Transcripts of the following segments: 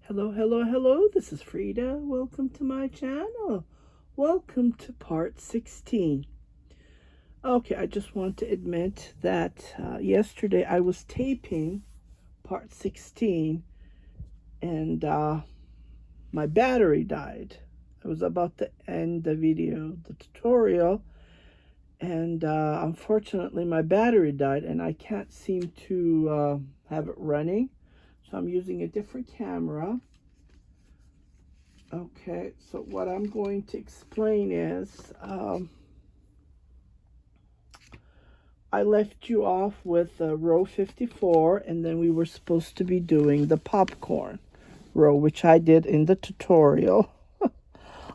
Hello, hello, hello. This is Frida. Welcome to my channel. Welcome to part 16. Okay, I just want to admit that yesterday I was taping part 16 and my battery died. I was about to end the video, the tutorial, and unfortunately my battery died and I can't seem to have it running. So I'm using a different camera. Okay, so what I'm going to explain is I left you off with row 54, and then we were supposed to be doing the popcorn row, which I did in the tutorial.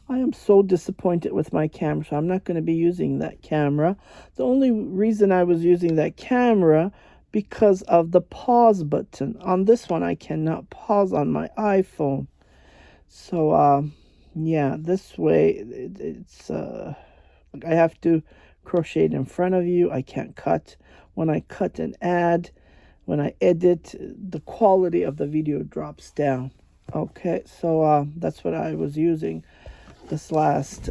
I am so disappointed with my camera, so I'm not going to be using that camera. The only reason I was using that camera because of the pause button. On this one, I cannot pause on my iPhone. So, yeah, this way it's I have to crochet it in front of you. I can't cut. When I cut and add, when I edit, the quality of the video drops down. Okay, so that's what I was using this last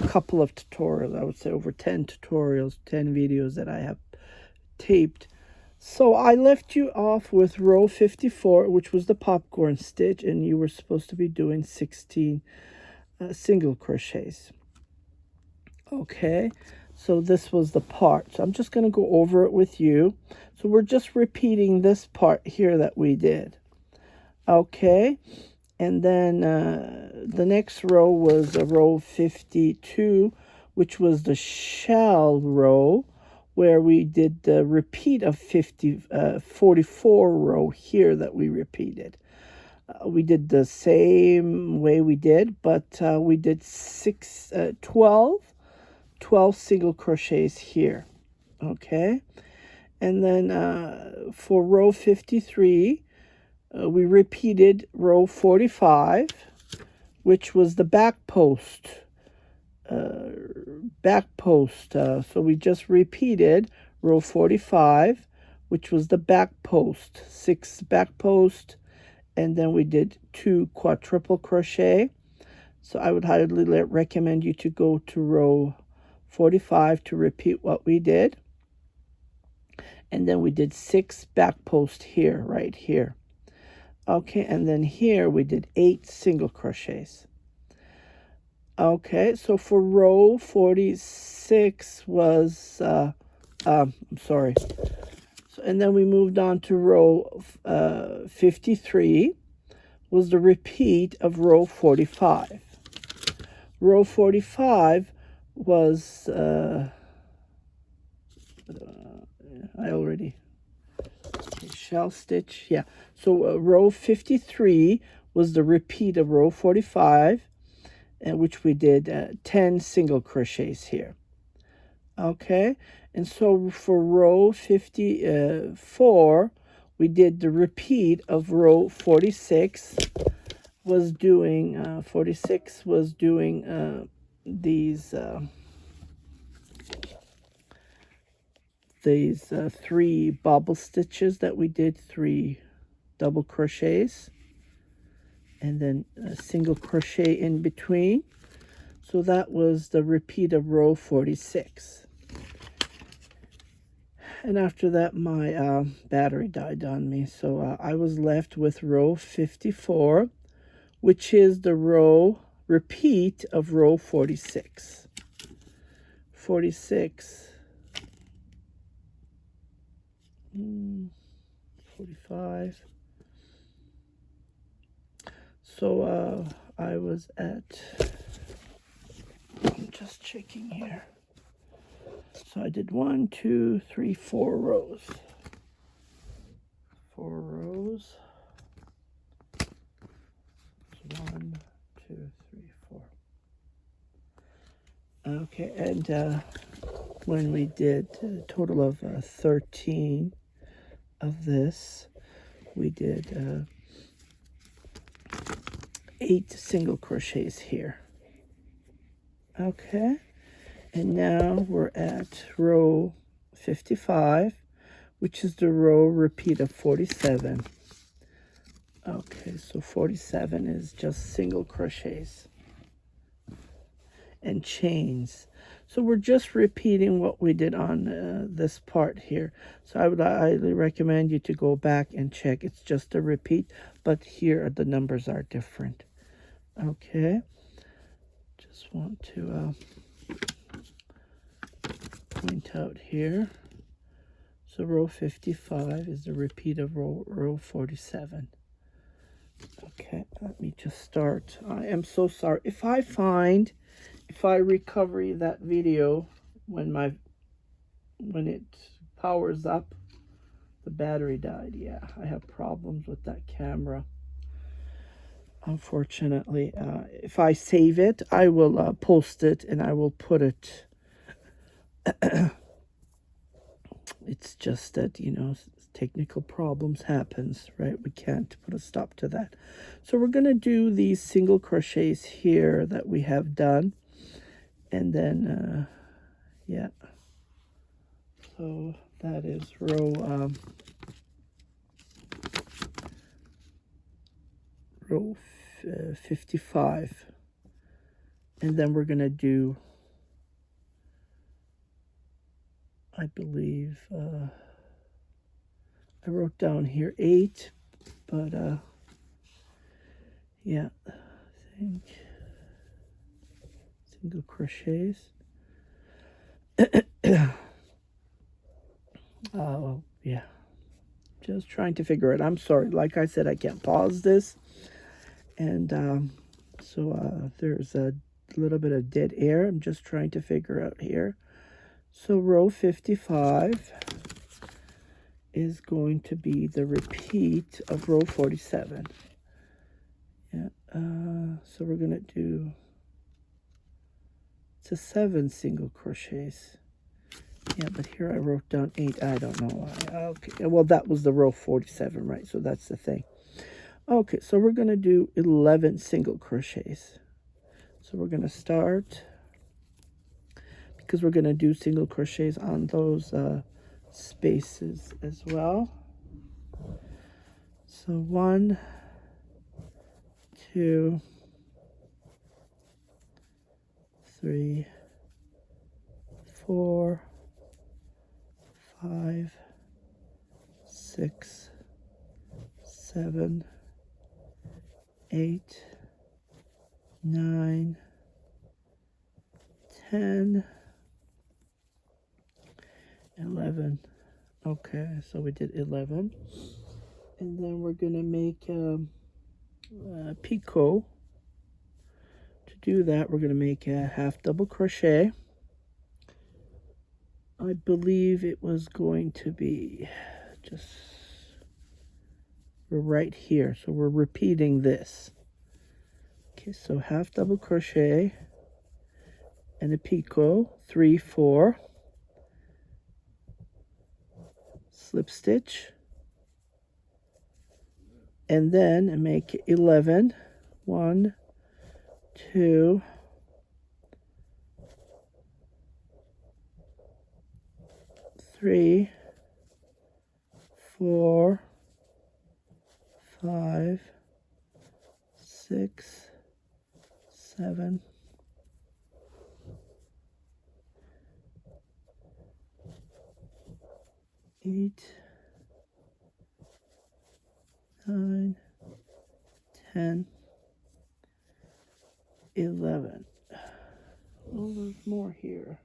couple of tutorials. I would say over 10 tutorials, 10 videos that I have taped. So I left you off with row 54, which was the popcorn stitch, and you were supposed to be doing 16 single crochets. Okay, so this was the part. So I'm just going to go over it with you. So we're just repeating this part here that we did. Okay, and then the next row was a row 52, which was the shell row, where we did the repeat of 44 row here that we repeated. We did the same way we did, but we did 12 single crochets here. Okay, and then for row 53, we repeated row 45, which was the back post. So we just repeated row 45, which was the back post, 6 back post, and then we did 2 quadruple crochet. So I would highly recommend you to go to row 45 to repeat what we did. And then we did 6 back post here, right here. Okay, and then here we did 8 single crochets. Okay, so for row 46 was, I'm sorry. So, and then we moved on to row 53 was the repeat of row 45. Row 45 was, shell stitch, yeah. So row 53 was the repeat of row 45, which we did 10 single crochets here. Okay, and so for row 54, we did the repeat of row 46, was doing, these 3 bobble stitches that we did, 3 double crochets, and then a single crochet in between. So that was the repeat of row 46. And after that, my battery died on me. So I was left with row 54, which is the row repeat of row 46. 45. So I was at, I'm just checking here. So I did 1, 2, 3, 4 rows. 4 rows. 1, 2, 3, 4. Okay, and when we did a total of 13 of this, we did 8 single crochets here. Okay, and now we're at row 55, which is the row repeat of 47. Okay, so 47 is just single crochets and chains. So we're just repeating what we did on this part here. So I would highly recommend you to go back and check. It's just a repeat, but here the numbers are different. Okay, just want to point out here. So row 55 is a repeat of row 47. Okay, let me just start. I am so sorry. If I recover that video when it powers up, the battery died. Yeah, I have problems with that camera. Unfortunately, if I save it, I will post it and I will put it. It's just that, you know, technical problems happens, right? We can't put a stop to that. So we're going to do these single crochets here that we have done. And then, yeah. So that is row 55. And then we're going to do, I believe, I wrote down here 8, but yeah, I think single crochets. Oh, yeah, just trying to figure it. I'm sorry, like I said, I can't pause this, and so there's a little bit of dead air. I'm just trying to figure out here. So row 55 is going to be the repeat of row 47. Yeah, so we're gonna do, it's a 7 single crochets. Yeah, but here I wrote down 8. I don't know why. Okay, well, that was the row 47, right? So that's the thing. Okay, so we're gonna do 11 single crochets. So we're gonna start, because we're gonna do single crochets on those spaces as well. So 1, 2, 3, 4, 5, 6, 7, 8, 9, 10, 11. Okay, so we did 11. And then we're going to make a picot. To do that, we're going to make a half double crochet. I believe it was going to be just right here. So we're repeating this. Okay, so half double crochet and a picot, 3, 4, slip stitch, and then make 11. 1, 2, 3, 4, 5, 6, 7, 8, 9, 10, 11. Oh, there's more here.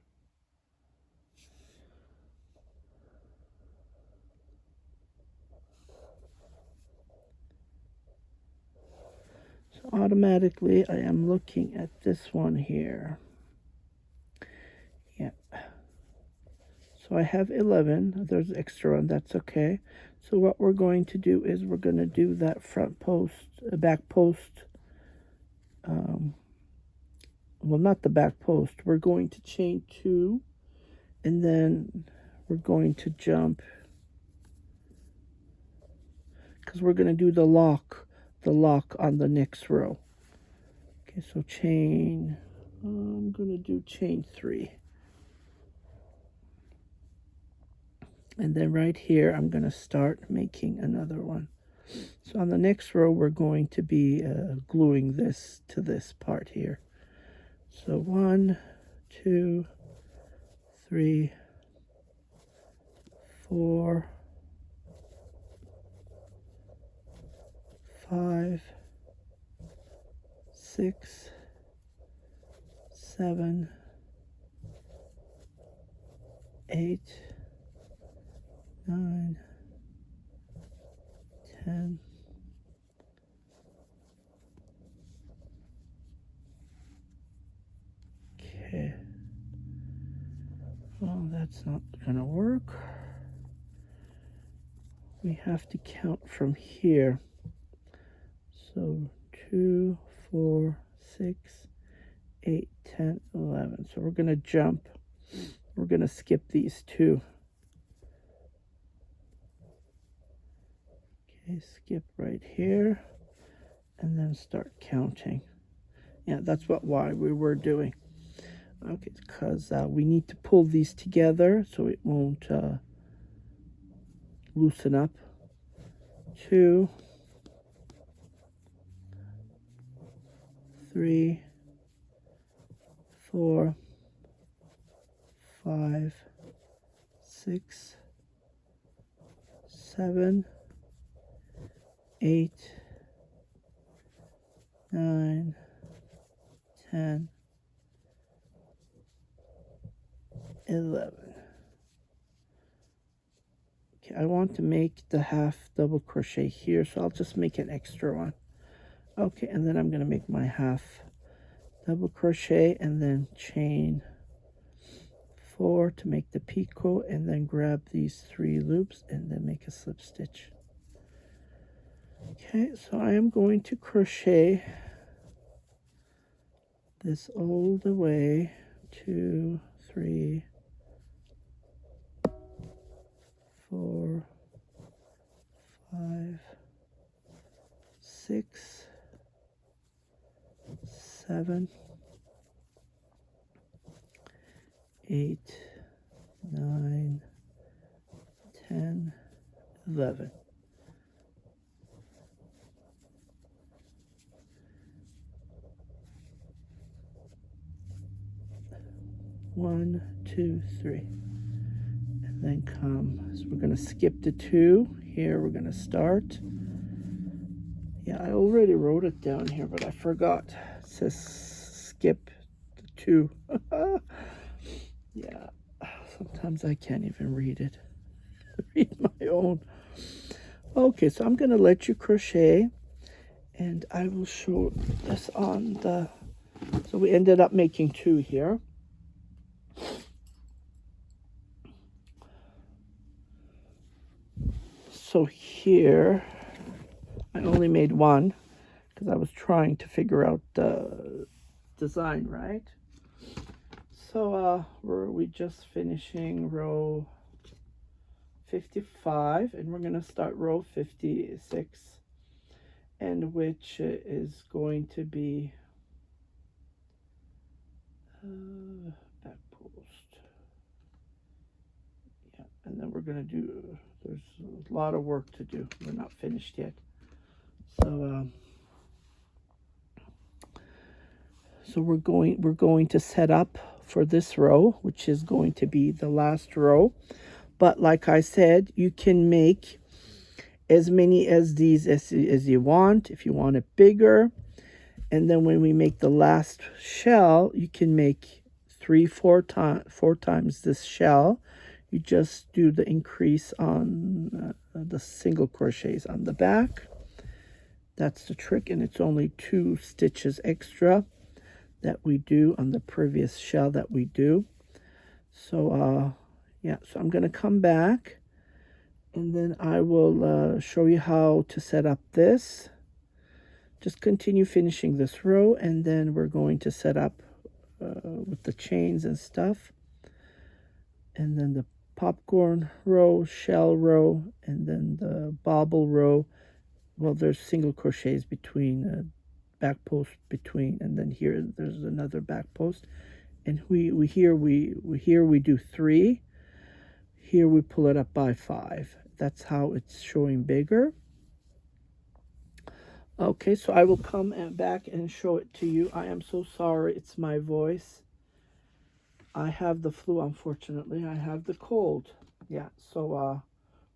So automatically I am looking at this one here. Yeah. So I have 11. There's extra one, that's okay. So what we're going to do is we're going to do that front post, back post. Well, not the back post. We're going to chain 2, and then we're going to jump, because we're going to do the lock on the next row. Okay, so chain, I'm going to do chain 3. And then right here, I'm going to start making another one. So on the next row, we're going to be gluing this to this part here. So 1, 2, 3, 4, 5, 6, 7, 8, 9, 10, 'kay. Well, that's not gonna work. We have to count from here. So 2, 4, 6, 8, 10, 11. So we're gonna jump. We're gonna skip these two. Okay, skip right here and then start counting. Yeah, that's why we were doing. Okay, because we need to pull these together so it won't loosen up. 2, 3, 4, 5, 6, 7, 8, 9, 10, 11. Okay, I want to make the half double crochet here, so I'll just make an extra one. Okay, and then I'm going to make my half double crochet and then chain 4 to make the picot, and then grab these 3 loops and then make a slip stitch. Okay, so I am going to crochet this all the way, 2, 3, 4, 5, 6, 7, 8, 9, 10, 11. One, 2, 3, and then come. So we're going to skip the 2 here. We're going to start. Yeah, I already wrote it down here, but I forgot. It says skip the 2. Yeah, sometimes I can't even read it. Read my own. Okay, so I'm going to let you crochet, and I will show this on the. So we ended up making 2 here. So here, I only made 1 because I was trying to figure out the design, right? So we just finishing row 55, and we're going to start row 56, and which is going to be back post. Yeah, and then we're going to do, there's a lot of work to do. We're not finished yet. So we're going to set up for this row, which is going to be the last row. But like I said, you can make as many as these as you want, if you want it bigger. And then when we make the last shell, you can make 4 times this shell. You just do the increase on the single crochets on the back. That's the trick, and it's only 2 stitches extra that we do on the previous shell that we do. So yeah, so I'm going to come back, and then I will show you how to set up this. Just continue finishing this row, and then we're going to set up with the chains and stuff, and then the popcorn row, shell row, and then the bobble row. Well, there's single crochets between, back post between, and then here there's another back post. And we do 3. Here we pull it up by 5. That's how it's showing bigger. Okay, so I will come back and show it to you. I am so sorry. It's my voice. I have the flu, unfortunately. I have the cold. Yeah, so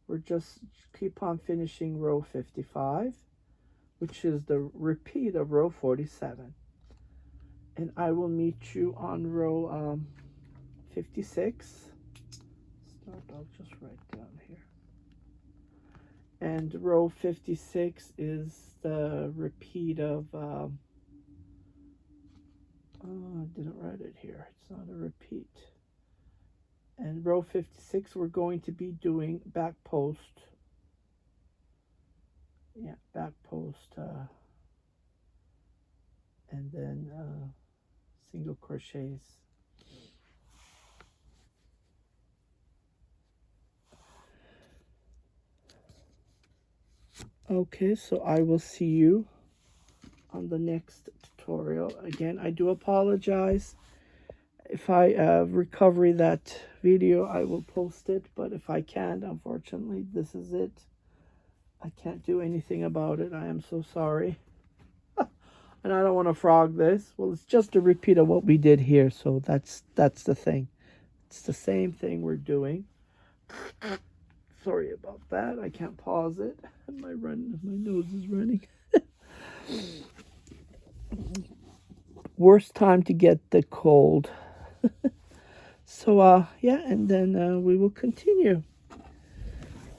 we're just keep on finishing row 55, which is the repeat of row 47. And I will meet you on row 56. Start, I'll just write down here. And row 56 is the repeat of, oh, I didn't write it here. It's not a repeat. And row 56, we're going to be doing back post. Yeah, back post. And then single crochets. Okay, so I will see you on the next tutorial. Again, I do apologize. If I recover that video, I will post it. But if I can't, unfortunately, this is it. I can't do anything about it. I am so sorry. And I don't want to frog this. Well, it's just a repeat of what we did here. So that's the thing. It's the same thing we're doing. Sorry about that. I can't pause it. My nose is running. Worst time to get the cold. So yeah, and then we will continue.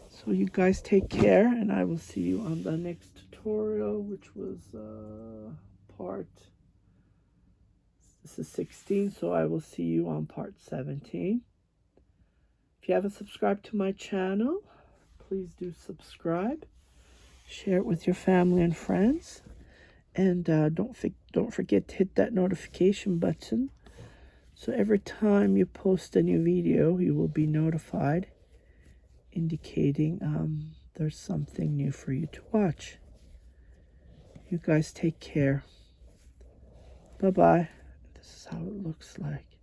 So you guys take care, and I will see you on the next tutorial, which was this is 16, so I will see you on part 17. If you haven't subscribed to my channel, please do subscribe. Share it with your family and friends. And don't forget to hit that notification button. So every time you post a new video, you will be notified, indicating there's something new for you to watch. You guys take care. Bye-bye. This is how it looks like.